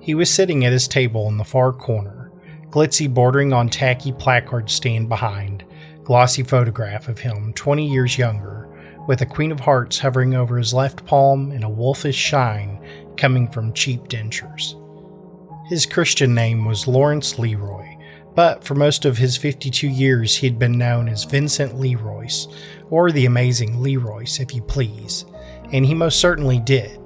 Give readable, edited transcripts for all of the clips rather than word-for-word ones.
He was sitting at his table in the far corner, glitzy bordering on tacky placard stand behind, glossy photograph of him 20 years younger, with a Queen of Hearts hovering over his left palm and a wolfish shine coming from cheap dentures. His Christian name was Lawrence Leroy, but for most of his 52 years he had been known as Vincent Leroyce, or the Amazing Leroyce if you please, and he most certainly did.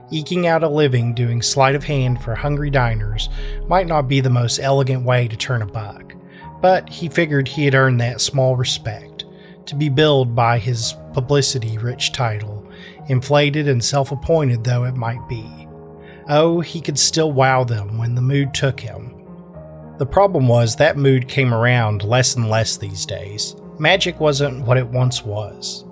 Eking out a living doing sleight of hand for hungry diners might not be the most elegant way to turn a buck, but he figured he had earned that small respect, to be billed by his publicity-rich title, inflated and self-appointed though it might be. Oh, he could still wow them when the mood took him. The problem was that mood came around less and less these days. Magic wasn't what it once was.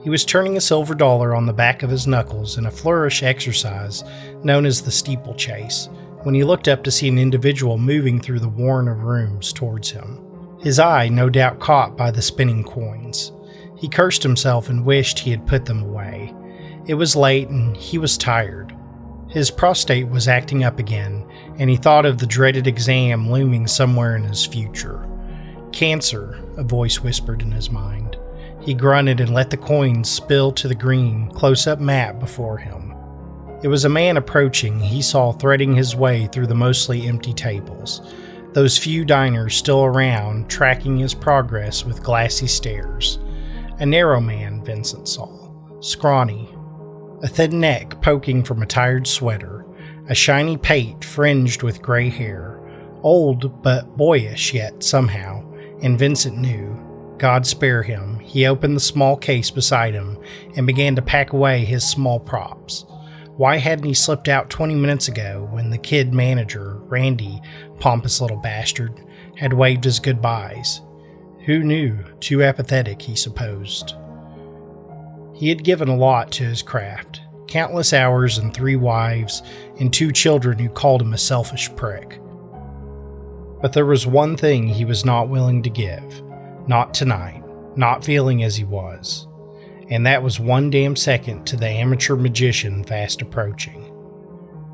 He was turning a silver dollar on the back of his knuckles in a flourish exercise known as the steeplechase, when he looked up to see an individual moving through the warren of rooms towards him, his eye no doubt caught by the spinning coins. He cursed himself and wished he had put them away. It was late and he was tired. His prostate was acting up again, and he thought of the dreaded exam looming somewhere in his future. Cancer, a voice whispered in his mind. He grunted and let the coins spill to the green, close-up map before him. It was a man approaching he saw threading his way through the mostly empty tables, those few diners still around tracking his progress with glassy stares. A narrow man, Vincent saw, scrawny, a thin neck poking from a tired sweater, a shiny pate fringed with gray hair, old but boyish yet somehow, and Vincent knew. God spare him, he opened the small case beside him and began to pack away his small props. Why hadn't he slipped out 20 minutes ago when the kid manager, Randy, pompous little bastard, had waved his goodbyes? Who knew? Too apathetic, he supposed. He had given a lot to his craft, countless hours and 3 wives and 2 children who called him a selfish prick. But there was one thing he was not willing to give. Not tonight, not feeling as he was. And that was 1 damn second to the amateur magician fast approaching.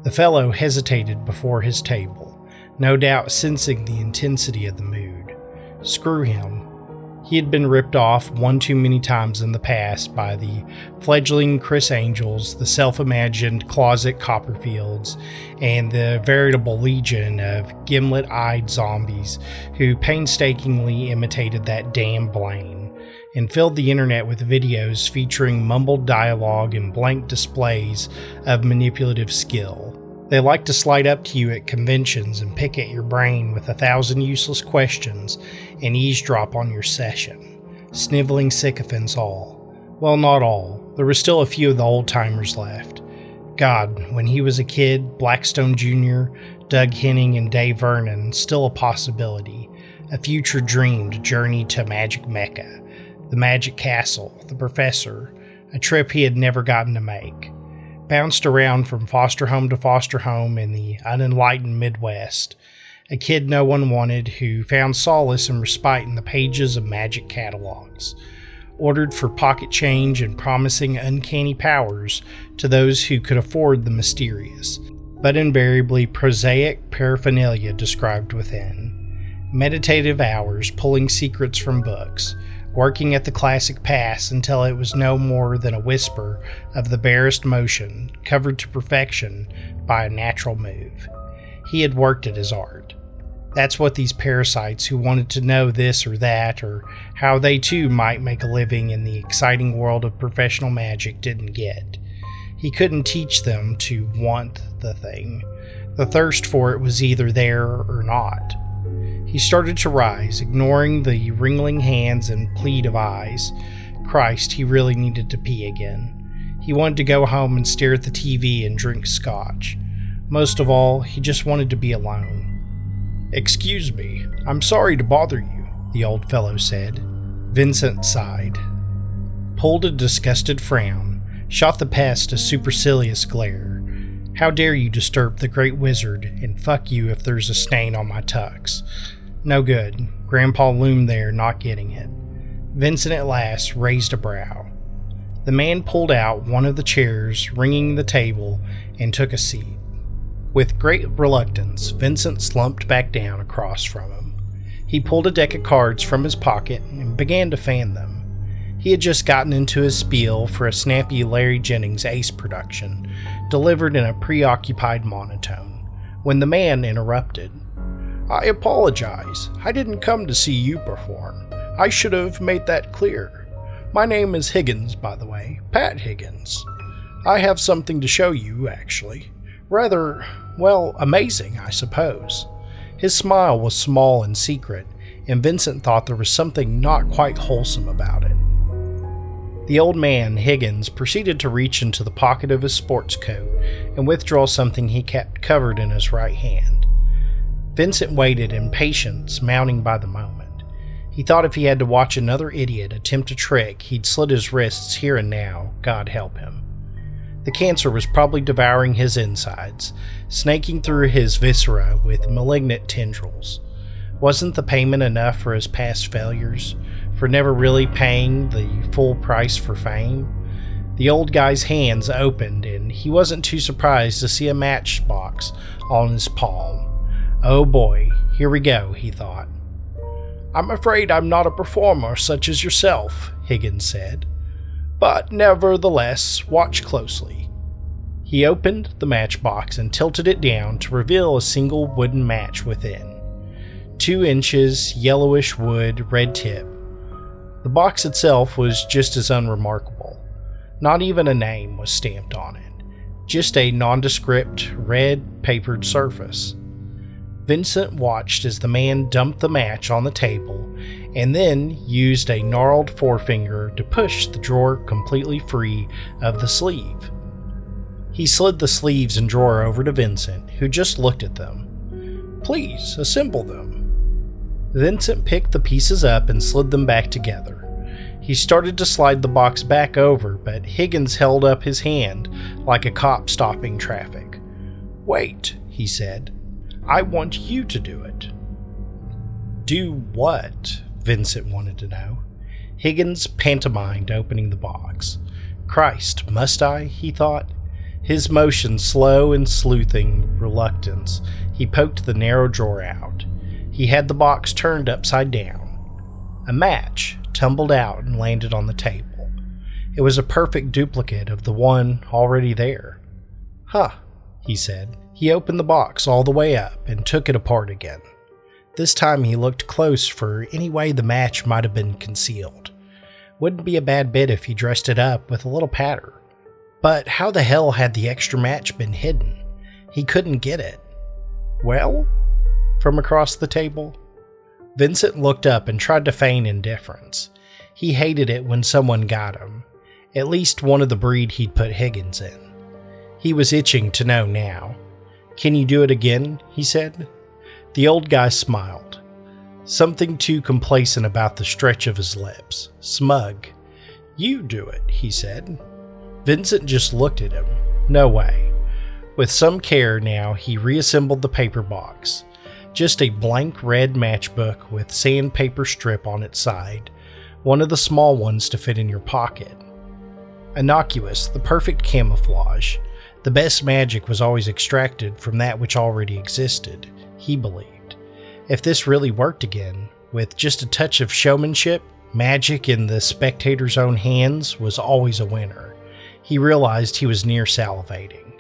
The fellow hesitated before his table, no doubt sensing the intensity of the mood. Screw him. He had been ripped off one too many times in the past by the fledgling Criss Angels, the self-imagined closet Copperfields, and the veritable legion of gimlet-eyed zombies who painstakingly imitated that damn Blaine, and filled the internet with videos featuring mumbled dialogue and blank displays of manipulative skill. They like to slide up to you at conventions and pick at your brain with 1,000 useless questions and eavesdrop on your session. Sniveling sycophants all. Well, not all. There were still a few of the old-timers left. God, when he was a kid, Blackstone Jr., Doug Henning, and Dave Vernon still a possibility. A future dreamed journey to Magic Mecca, the Magic Castle, the Professor, a trip he had never gotten to make. Bounced around from foster home to foster home in the unenlightened Midwest, a kid no one wanted who found solace and respite in the pages of magic catalogs, ordered for pocket change and promising uncanny powers to those who could afford the mysterious, but invariably prosaic paraphernalia described within. Meditative hours pulling secrets from books, working at the classic pass until it was no more than a whisper of the barest motion, covered to perfection by a natural move. He had worked at his art. That's what these parasites who wanted to know this or that, or how they too might make a living in the exciting world of professional magic, didn't get. He couldn't teach them to want the thing. The thirst for it was either there or not. He started to rise, ignoring the wringing hands and plead of eyes. Christ, he really needed to pee again. He wanted to go home and stare at the TV and drink scotch. Most of all, he just wanted to be alone. "Excuse me, I'm sorry to bother you," the old fellow said. Vincent sighed, pulled a disgusted frown, shot the pest a supercilious glare. "How dare you disturb the great wizard, and fuck you if there's a stain on my tux." No good. Grandpa loomed there, not getting it. Vincent at last raised a brow. The man pulled out one of the chairs, ringing the table, and took a seat. With great reluctance, Vincent slumped back down across from him. He pulled a deck of cards from his pocket and began to fan them. He had just gotten into his spiel for a snappy Larry Jennings Ace production, delivered in a preoccupied monotone, when the man interrupted. "I apologize. I didn't come to see you perform. I should have made that clear. My name is Higgins, by the way, Pat Higgins. I have something to show you, actually. Rather, well, amazing, I suppose." His smile was small and secret, and Vincent thought there was something not quite wholesome about it. The old man, Higgins, proceeded to reach into the pocket of his sports coat and withdraw something he kept covered in his right hand. Vincent waited in patience, mounting by the moment. He thought if he had to watch another idiot attempt a trick, he'd slit his wrists here and now, God help him. The cancer was probably devouring his insides, snaking through his viscera with malignant tendrils. Wasn't the payment enough for his past failures, for never really paying the full price for fame? The old guy's hands opened, and he wasn't too surprised to see a matchbox on his palm. Oh boy, here we go, he thought. "I'm afraid I'm not a performer such as yourself," Higgins said. "But nevertheless, watch closely." He opened the matchbox and tilted it down to reveal a single wooden match within. 2 inches, yellowish wood, red tip. The box itself was just as unremarkable. Not even a name was stamped on it, just a nondescript, red, papered surface. Vincent watched as the man dumped the match on the table and then used a gnarled forefinger to push the drawer completely free of the sleeve. He slid the sleeves and drawer over to Vincent, who just looked at them. "Please, assemble them." Vincent picked the pieces up and slid them back together. He started to slide the box back over, but Higgins held up his hand like a cop stopping traffic. "Wait," he said. "I want you to do it." "Do what?" Vincent wanted to know. Higgins pantomimed opening the box. Christ, must I? He thought. His motion slow and sleuthing reluctance, he poked the narrow drawer out. He had the box turned upside down. A match tumbled out and landed on the table. It was a perfect duplicate of the one already there. "Huh," he said. He opened the box all the way up and took it apart again. This time he looked close for any way the match might have been concealed. Wouldn't be a bad bit if he dressed it up with a little patter. But how the hell had the extra match been hidden? He couldn't get it. "Well?" from across the table. Vincent looked up and tried to feign indifference. He hated it when someone got him, at least one of the breed he'd put Higgins in. He was itching to know now. "Can you do it again?" he said. The old guy smiled. Something too complacent about the stretch of his lips. Smug. "You do it," he said. Vincent just looked at him. No way. With some care now, he reassembled the paper box. Just a blank red matchbook with sandpaper strip on its side, one of the small ones to fit in your pocket. Innocuous, the perfect camouflage. The best magic was always extracted from that which already existed, he believed. If this really worked again, with just a touch of showmanship, magic in the spectator's own hands was always a winner. He realized he was near salivating.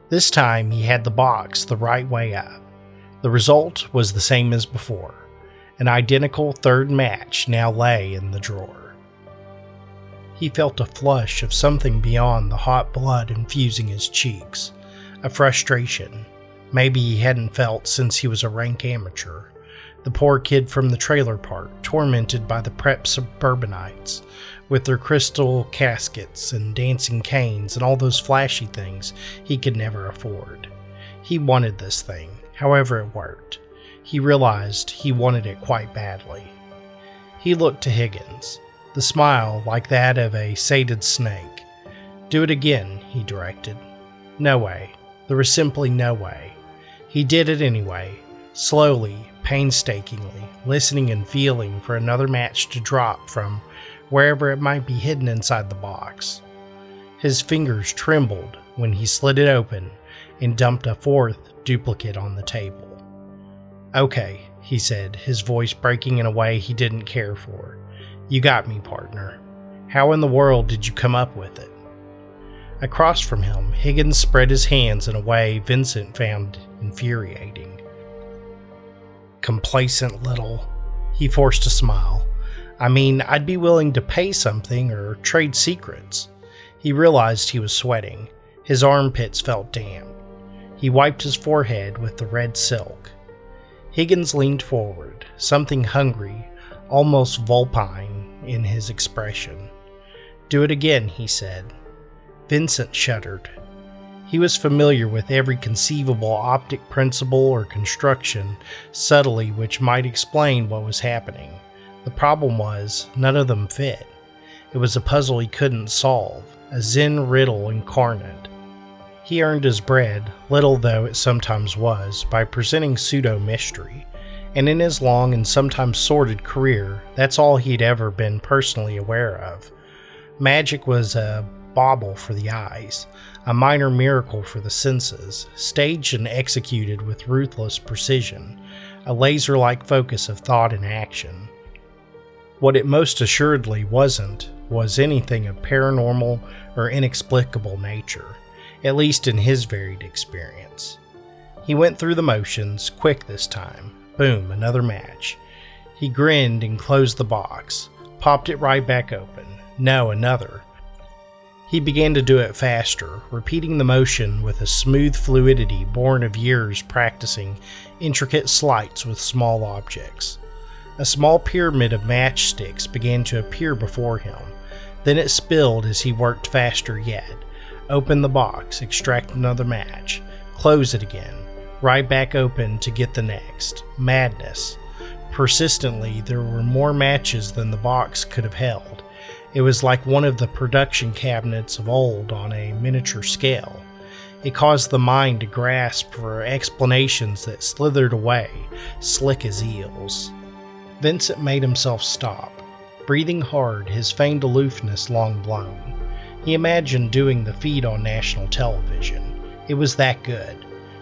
This time he had the box the right way up. The result was the same as before. An identical third match now lay in the drawer. He felt a flush of something beyond the hot blood infusing his cheeks. A frustration. Maybe he hadn't felt since he was a rank amateur. The poor kid from the trailer park, tormented by the prep suburbanites, with their crystal caskets and dancing canes and all those flashy things he could never afford. He wanted this thing, however it worked. He realized he wanted it quite badly. He looked to Higgins, the smile like that of a sated snake. "Do it again," he directed. No way. There was simply no way. He did it anyway, slowly, painstakingly, listening and feeling for another match to drop from wherever it might be hidden inside the box. His fingers trembled when he slid it open and dumped a fourth duplicate on the table. "Okay," he said, his voice breaking in a way he didn't care for. "You got me, partner. How in the world did you come up with it?" Across from him, Higgins spread his hands in a way Vincent found infuriating. "Complacent little..." He forced a smile. "I mean, I'd be willing to pay something or trade secrets." He realized he was sweating. His armpits felt damp. He wiped his forehead with the red silk. Higgins leaned forward, something hungry, almost vulpine in his expression. "Do it again," he said. Vincent shuddered. He was familiar with every conceivable optic principle or construction subtly which might explain what was happening. The problem was, none of them fit. It was a puzzle he couldn't solve, a Zen riddle incarnate. He earned his bread, little though it sometimes was, by presenting pseudo-mystery, and in his long and sometimes sordid career, that's all he'd ever been personally aware of. Magic was a bauble for the eyes, a minor miracle for the senses, staged and executed with ruthless precision, a laser-like focus of thought and action. What it most assuredly wasn't was anything of paranormal or inexplicable nature, at least in his varied experience. He went through the motions, quick this time. Boom, another match. He grinned and closed the box, popped it right back open. No, another. He began to do it faster, repeating the motion with a smooth fluidity born of years practicing intricate sleights with small objects. A small pyramid of matchsticks began to appear before him. Then it spilled as he worked faster yet. Open the box, extract another match, close it again, right back open to get the next. Madness. Persistently, there were more matches than the box could have held. It was like one of the production cabinets of old on a miniature scale. It caused the mind to grasp for explanations that slithered away, slick as eels. Vincent made himself stop, breathing hard, his feigned aloofness long blown. He imagined doing the feat on national television. It was that good.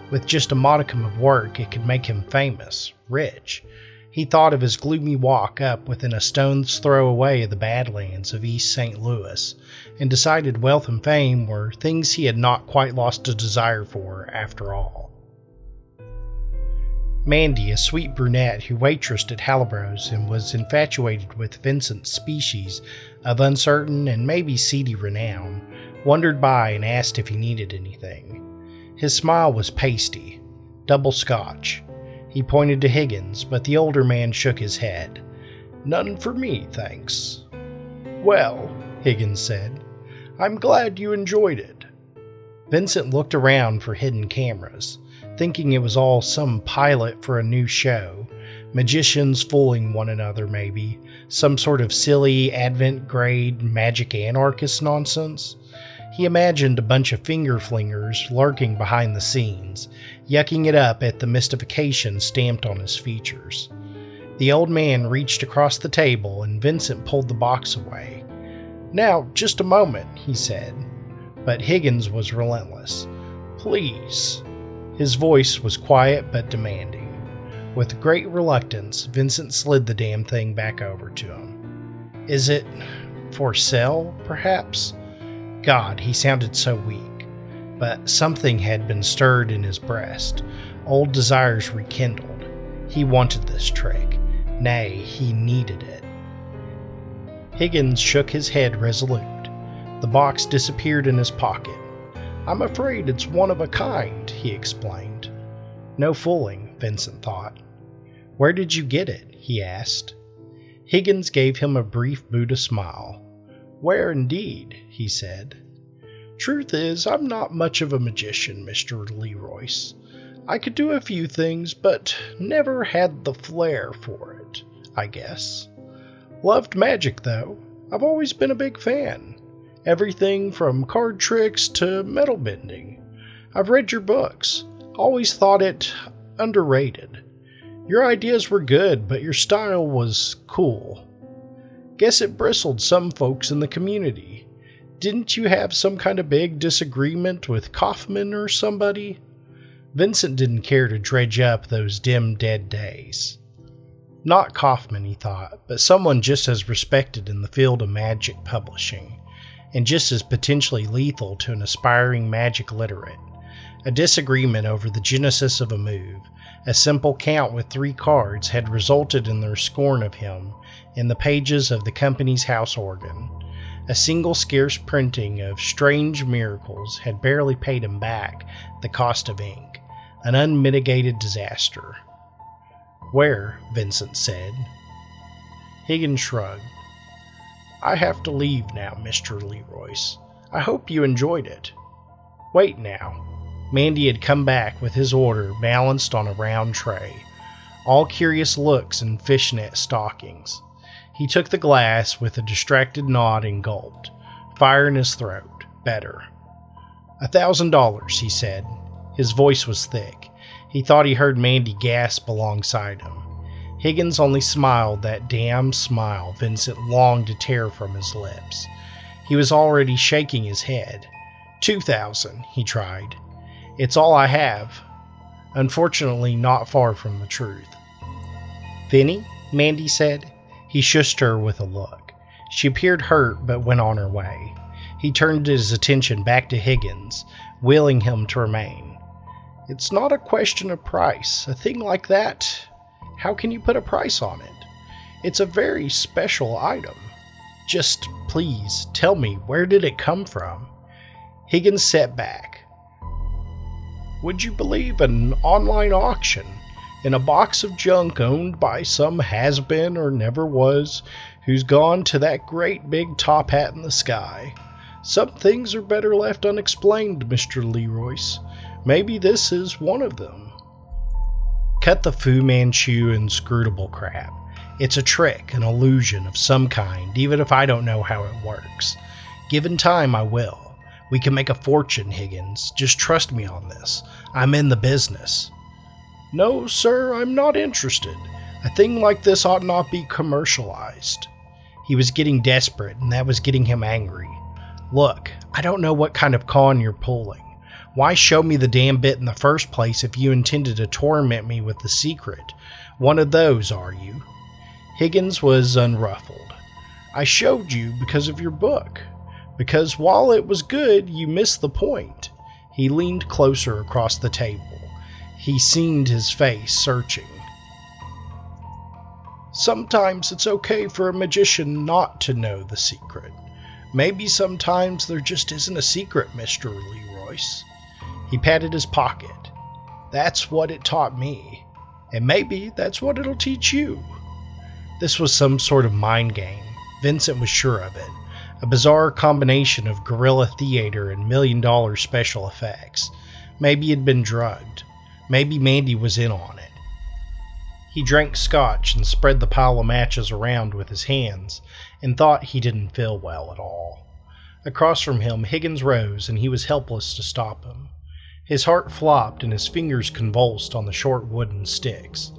With just a modicum of work, it could make him famous, rich. He thought of his gloomy walk up within a stone's throw away of the Badlands of East St. Louis, and decided wealth and fame were things he had not quite lost a desire for after all. Mandy, a sweet brunette who waitressed at Halibro's and was infatuated with Vincent's species of uncertain and maybe seedy renown, wandered by and asked if he needed anything. His smile was pasty, double scotch. He pointed to Higgins, but the older man shook his head. "None for me, thanks." "Well," Higgins said, "I'm glad you enjoyed it." Vincent looked around for hidden cameras, thinking it was all some pilot for a new show, magicians fooling one another maybe, some sort of silly Advent-grade magic anarchist nonsense. He imagined a bunch of finger-flingers lurking behind the scenes, yucking it up at the mystification stamped on his features. The old man reached across the table and Vincent pulled the box away. "Now, just a moment," he said. But Higgins was relentless. "Please." His voice was quiet but demanding. With great reluctance, Vincent slid the damn thing back over to him. "Is it for sale, perhaps?" God, he sounded so weak. But something had been stirred in his breast. Old desires rekindled. He wanted this trick. Nay, he needed it. Higgins shook his head resolute. The box disappeared in his pocket. "I'm afraid it's one of a kind," he explained. No fooling, Vincent thought. "Where did you get it?" he asked. Higgins gave him a brief Buddha smile. "Where indeed," he said. "Truth is, I'm not much of a magician, Mr. Leroyce. I could do a few things, but never had the flair for it, I guess. Loved magic, though. I've always been a big fan. Everything from card tricks to metal bending. I've read your books. Always thought it underrated. Your ideas were good, but your style was cool. Guess it bristled some folks in the community. Didn't you have some kind of big disagreement with Kaufman or somebody?" Vincent didn't care to dredge up those dim, dead days. Not Kaufman, he thought, but someone just as respected in the field of magic publishing, and just as potentially lethal to an aspiring magic literate. A disagreement over the genesis of a move, a simple count with 3 cards, had resulted in their scorn of him in the pages of the company's house organ. A single scarce printing of Strange Miracles had barely paid him back the cost of ink, an unmitigated disaster. "Where?" Vincent said. Higgins shrugged. "I have to leave now, Mr. Leroyce. I hope you enjoyed it." "Wait now." Mandy had come back with his order balanced on a round tray, all curious looks and fishnet stockings. He took the glass with a distracted nod and gulped, fire in his throat. Better. $1,000, he said. His voice was thick. He thought he heard Mandy gasp alongside him. Higgins only smiled that damn smile Vincent longed to tear from his lips. He was already shaking his head. 2,000, he tried. "It's all I have." Unfortunately, not far from the truth. "Vinny?" Mandy said. He shushed her with a look. She appeared hurt but went on her way. He turned his attention back to Higgins, willing him to remain. "It's not a question of price. A thing like that, how can you put a price on it? It's a very special item. Just, please, tell me, where did it come from?" Higgins sat back. "Would you believe an online auction? In a box of junk owned by some has-been or never was, who's gone to that great big top hat in the sky. Some things are better left unexplained, Mr. Leroyce. Maybe this is one of them." "Cut the Fu Manchu inscrutable crap. It's a trick, an illusion of some kind, even if I don't know how it works. Given time, I will. We can make a fortune, Higgins. Just trust me on this. I'm in the business." "No, sir, I'm not interested. A thing like this ought not be commercialized." He was getting desperate, and that was getting him angry. "Look, I don't know what kind of con you're pulling. Why show me the damn bit in the first place if you intended to torment me with the secret? One of those, are you?" Higgins was unruffled. "I showed you because of your book. Because while it was good, you missed the point." He leaned closer across the table. He seamed his face, searching. "Sometimes it's okay for a magician not to know the secret. Maybe sometimes there just isn't a secret, Mr. Leroyce." He patted his pocket. "That's what it taught me. And maybe that's what it'll teach you." This was some sort of mind game. Vincent was sure of it. A bizarre combination of guerrilla theater and $1,000,000 special effects. Maybe he'd been drugged. Maybe Mandy was in on it. He drank scotch and spread the pile of matches around with his hands and thought he didn't feel well at all. Across from him, Higgins rose and he was helpless to stop him. His heart flopped and his fingers convulsed on the short wooden sticks.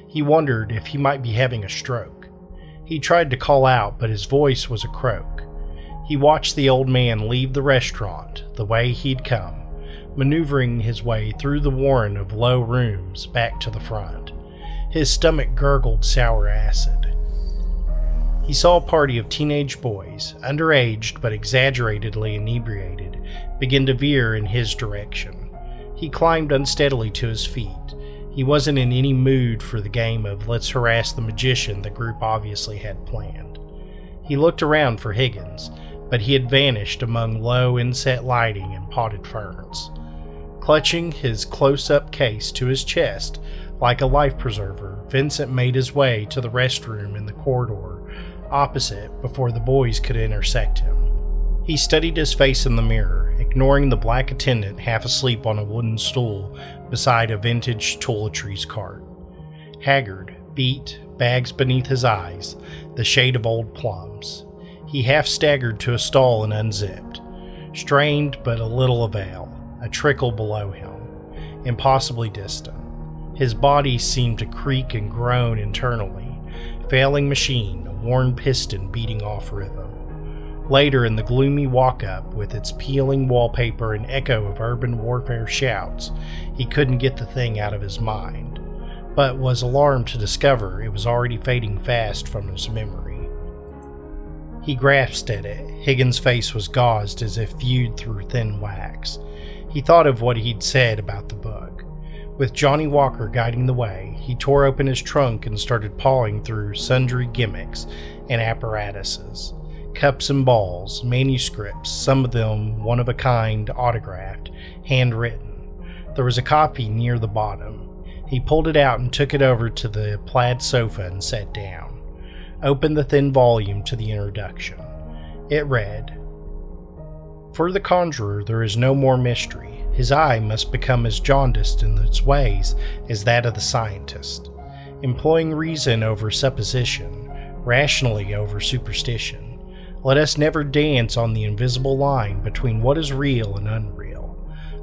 He wondered if he might be having a stroke. He tried to call out, but his voice was a croak. He watched the old man leave the restaurant the way he'd come, maneuvering his way through the warren of low rooms back to the front. His stomach gurgled sour acid. He saw a party of teenage boys, underaged but exaggeratedly inebriated, begin to veer in his direction. He climbed unsteadily to his feet. He wasn't in any mood for the game of let's harass the magician the group obviously had planned. He looked around for Higgins, but he had vanished among low inset lighting and potted ferns. Clutching his close-up case to his chest like a life preserver, Vincent made his way to the restroom in the corridor opposite before the boys could intersect him. He studied his face in the mirror, ignoring the black attendant half asleep on a wooden stool beside a vintage toiletries cart. Haggard, beat, bags beneath his eyes, the shade of old plums. He half staggered to a stall and unzipped. Strained but a little avail, a trickle below him, impossibly distant. His body seemed to creak and groan internally, failing machine, a worn piston beating off rhythm. Later, in the gloomy walk-up, with its peeling wallpaper and echo of urban warfare shouts, he couldn't get the thing out of his mind, but was alarmed to discover it was already fading fast from his memory. He grasped at it. Higgins' face was gauzed as if viewed through thin wax. He thought of what he'd said about the book. With Johnny Walker guiding the way, he tore open his trunk and started pawing through sundry gimmicks and apparatuses. Cups and balls, manuscripts, some of them one-of-a-kind, autographed, handwritten. There was a copy near the bottom. He pulled it out and took it over to the plaid sofa and sat down. Opened the thin volume to the introduction. It read, "For the conjurer there is no more mystery. His eye must become as jaundiced in its ways as that of the scientist, employing reason over supposition, rationally over superstition. Let us never dance on the invisible line between what is real and unreal.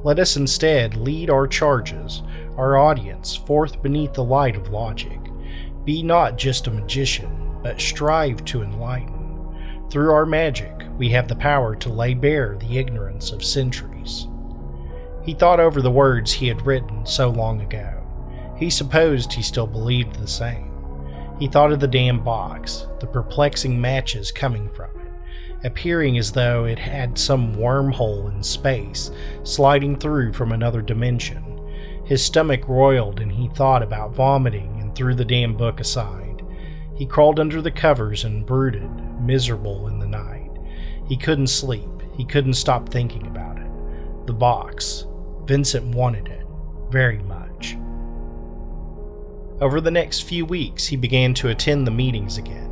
Let us instead lead our charges, our audience, forth beneath the light of logic. Be not just a magician, but strive to enlighten. Through our magic, we have the power to lay bare the ignorance of centuries." He thought over the words he had written so long ago. He supposed he still believed the same. He thought of the damn box, the perplexing matches coming from it, appearing as though it had some wormhole in space, sliding through from another dimension. His stomach roiled and he thought about vomiting and threw the damn book aside. He crawled under the covers and brooded, miserable in the night. He couldn't sleep. He couldn't stop thinking about it. The box. Vincent wanted it. Very much. Over the next few weeks, he began to attend the meetings again.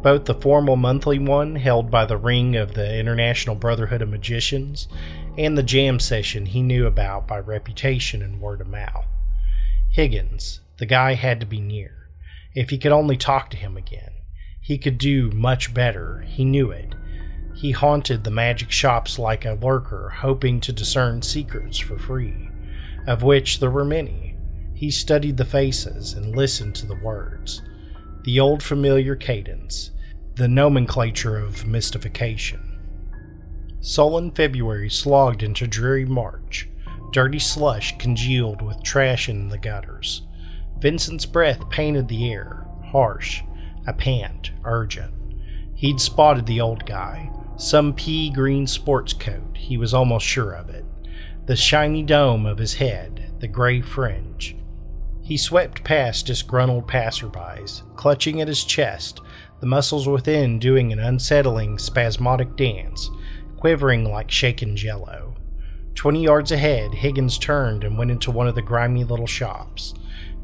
Both the formal monthly one held by the Ring of the International Brotherhood of Magicians and the jam session he knew about by reputation and word of mouth. Higgins, the guy, had to be near. If he could only talk to him again, he could do much better. He knew it. He haunted the magic shops like a lurker, hoping to discern secrets for free, of which there were many. He studied the faces and listened to the words, the old familiar cadence, the nomenclature of mystification. Sullen February slogged into dreary March. Dirty slush congealed with trash in the gutters. Vincent's breath painted the air, harsh, a pant, urgent. He'd spotted the old guy. Some pea-green sports coat, he was almost sure of it. The shiny dome of his head, the gray fringe. He swept past disgruntled passerbys, clutching at his chest, the muscles within doing an unsettling, spasmodic dance, quivering like shaken jello. 20 yards ahead, Higgins turned and went into one of the grimy little shops.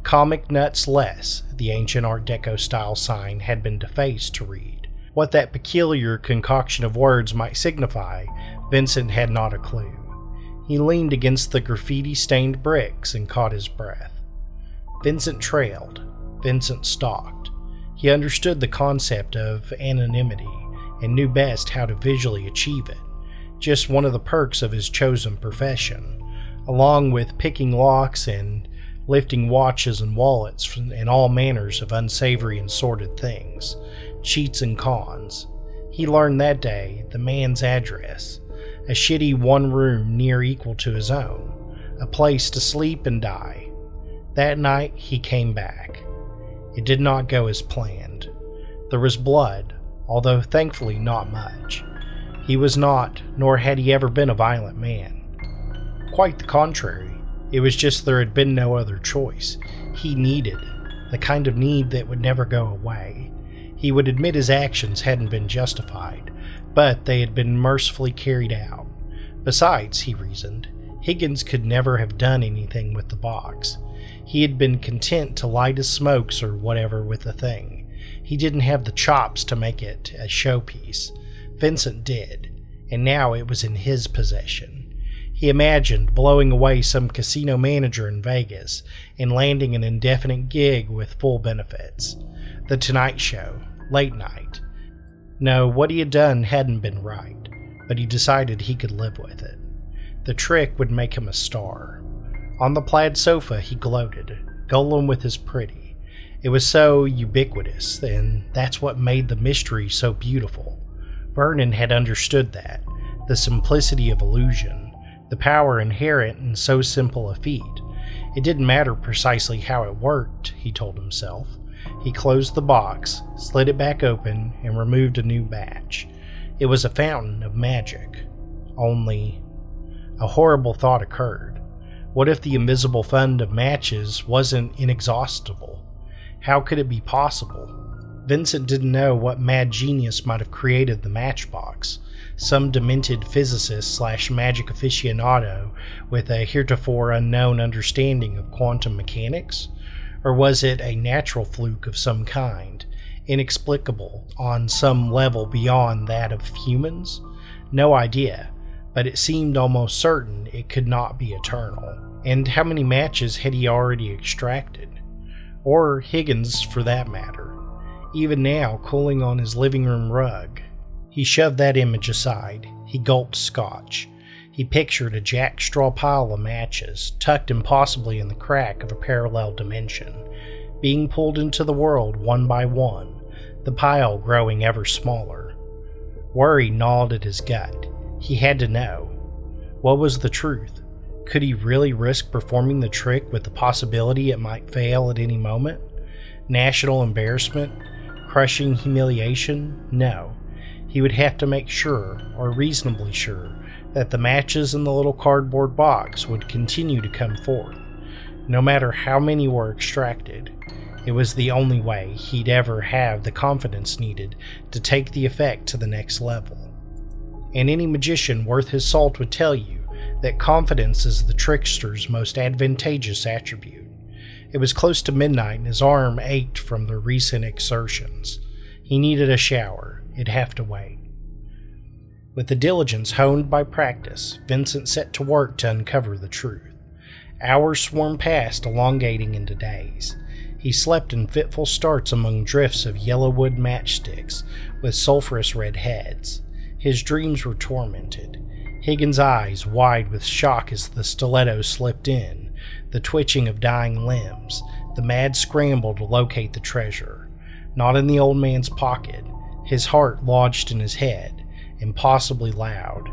Comic Nuts Less, the ancient Art Deco-style sign, had been defaced to read. What that peculiar concoction of words might signify, Vincent had not a clue. He leaned against the graffiti-stained bricks and caught his breath. Vincent trailed. Vincent stalked. He understood the concept of anonymity and knew best how to visually achieve it, just one of the perks of his chosen profession, along with picking locks and lifting watches and wallets and all manners of unsavory and sordid things, cheats and cons. He learned that day the man's address, a shitty one-room near equal to his own, a place to sleep and die. That night he came back. It did not go as planned. There was blood, although thankfully not much. He was not, nor had he ever been, a violent man. Quite the contrary. It was just there had been no other choice. He needed, the kind of need that would never go away. He would admit his actions hadn't been justified, but they had been mercifully carried out. Besides, he reasoned, Higgins could never have done anything with the box. He had been content to light his smokes or whatever with the thing. He didn't have the chops to make it a showpiece. Vincent did, and now it was in his possession. He imagined blowing away some casino manager in Vegas and landing an indefinite gig with full benefits. The Tonight Show, late night. No, what he had done hadn't been right, but he decided he could live with it. The trick would make him a star. On the plaid sofa he gloated, Golem with his pretty. It was so ubiquitous, and that's what made the mystery so beautiful. Vernon had understood that, the simplicity of illusion, the power inherent in so simple a feat. It didn't matter precisely how it worked, he told himself. He closed the box, slid it back open, and removed a new match. It was a fountain of magic. Only, a horrible thought occurred. What if the invisible fund of matches wasn't inexhaustible? How could it be possible? Vincent didn't know what mad genius might have created the matchbox. Some demented physicist/magic aficionado with a heretofore unknown understanding of quantum mechanics? Or was it a natural fluke of some kind, inexplicable on some level beyond that of humans? No idea, but it seemed almost certain it could not be eternal. And how many matches had he already extracted? Or Higgins, for that matter. Even now, cooling on his living room rug. He shoved that image aside. He gulped scotch. He pictured a jackstraw pile of matches, tucked impossibly in the crack of a parallel dimension, being pulled into the world one by one, the pile growing ever smaller. Worry gnawed at his gut. He had to know. What was the truth? Could he really risk performing the trick with the possibility it might fail at any moment? National embarrassment? Crushing humiliation? No. He would have to make sure, or reasonably sure, that the matches in the little cardboard box would continue to come forth, no matter how many were extracted. It was the only way he'd ever have the confidence needed to take the effect to the next level. And any magician worth his salt would tell you that confidence is the trickster's most advantageous attribute. It was close to midnight and his arm ached from the recent exertions. He needed a shower. It'd have to wait. With the diligence honed by practice, Vincent set to work to uncover the truth. Hours swarmed past, elongating into days. He slept in fitful starts among drifts of yellow wood matchsticks with sulphurous red heads. His dreams were tormented. Higgins' eyes wide with shock as the stiletto slipped in, the twitching of dying limbs, the mad scramble to locate the treasure. Not in the old man's pocket. His heart lodged in his head, impossibly loud.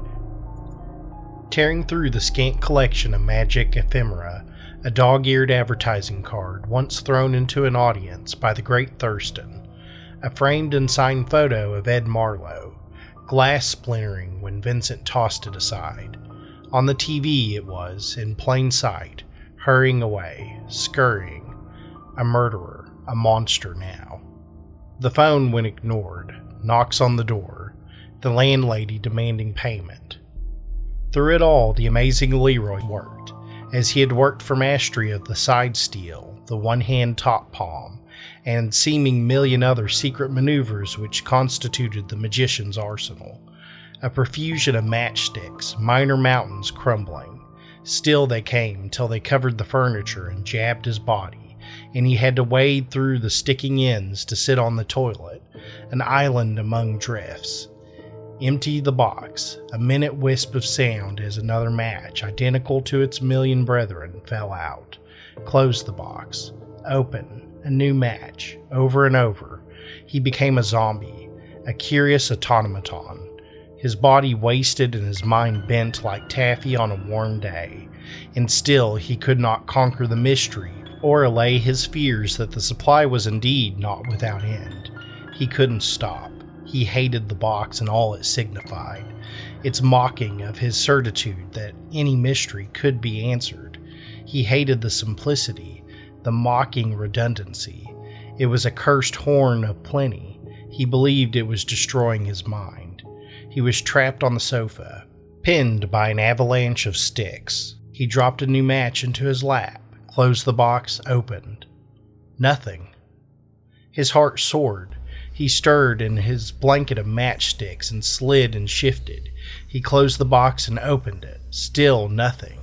Tearing through the scant collection of magic ephemera, a dog-eared advertising card once thrown into an audience by the great Thurston, a framed and signed photo of Ed Marlowe, glass splintering when Vincent tossed it aside. On the TV it was, in plain sight, hurrying away, scurrying, a murderer, a monster now. The phone, when ignored, knocks on the door, the landlady demanding payment. Through it all, the Amazing Leroy worked, as he had worked for mastery of the side steal, the one-hand top palm, and seeming million other secret maneuvers which constituted the magician's arsenal. A profusion of matchsticks, minor mountains crumbling. Still they came till they covered the furniture and jabbed his body, and he had to wade through the sticking ends to sit on the toilet, an island among drifts. Empty the box, a minute wisp of sound as another match, identical to its million brethren, fell out. Close the box. Open. A new match. Over and over. He became a zombie, a curious automaton. His body wasted and his mind bent like taffy on a warm day. And still he could not conquer the mystery or allay his fears that the supply was indeed not without end. He couldn't stop. He hated the box and all it signified, its mocking of his certitude that any mystery could be answered. He hated the simplicity, the mocking redundancy. It was a cursed horn of plenty. He believed it was destroying his mind. He was trapped on the sofa, pinned by an avalanche of sticks. He dropped a new match into his lap, closed the box, opened. Nothing. His heart soared. He stirred in his blanket of matchsticks and slid and shifted. He closed the box and opened it. Still nothing.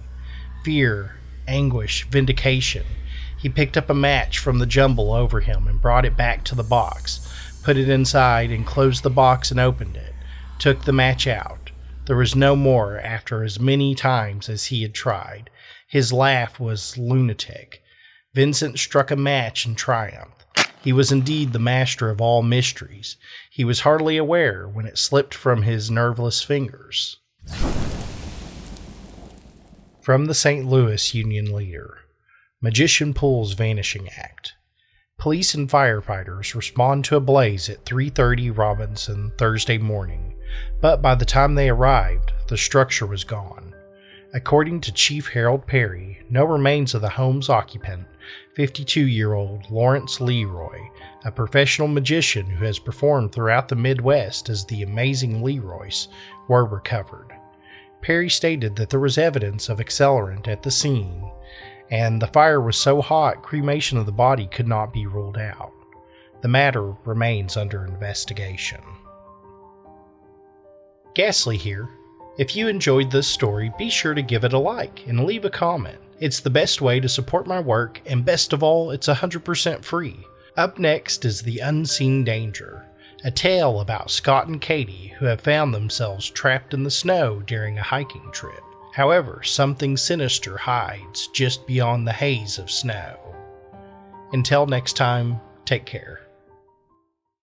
Fear, anguish, vindication. He picked up a match from the jumble over him and brought it back to the box, put it inside and closed the box and opened it. Took the match out. There was no more after as many times as he had tried. His laugh was lunatic. Vincent struck a match in triumph. He was indeed the master of all mysteries. He was hardly aware when it slipped from his nerveless fingers. From the St. Louis Union Leader, Magician pulls vanishing act. Police and firefighters respond to a blaze at 3:30 Robinson Thursday morning, but by the time they arrived, the structure was gone. According to Chief Harold Perry, no remains of the home's occupant, 52-year-old Lawrence Leroy, a professional magician who has performed throughout the Midwest as the Amazing Leroyce, were recovered. Perry stated that there was evidence of accelerant at the scene, and the fire was so hot cremation of the body could not be ruled out. The matter remains under investigation. Ghastly here. If you enjoyed this story, be sure to give it a like and leave a comment. It's the best way to support my work, and best of all, it's 100% free. Up next is The Unseen Danger, a tale about Scott and Katie who have found themselves trapped in the snow during a hiking trip. However, something sinister hides just beyond the haze of snow. Until next time, take care.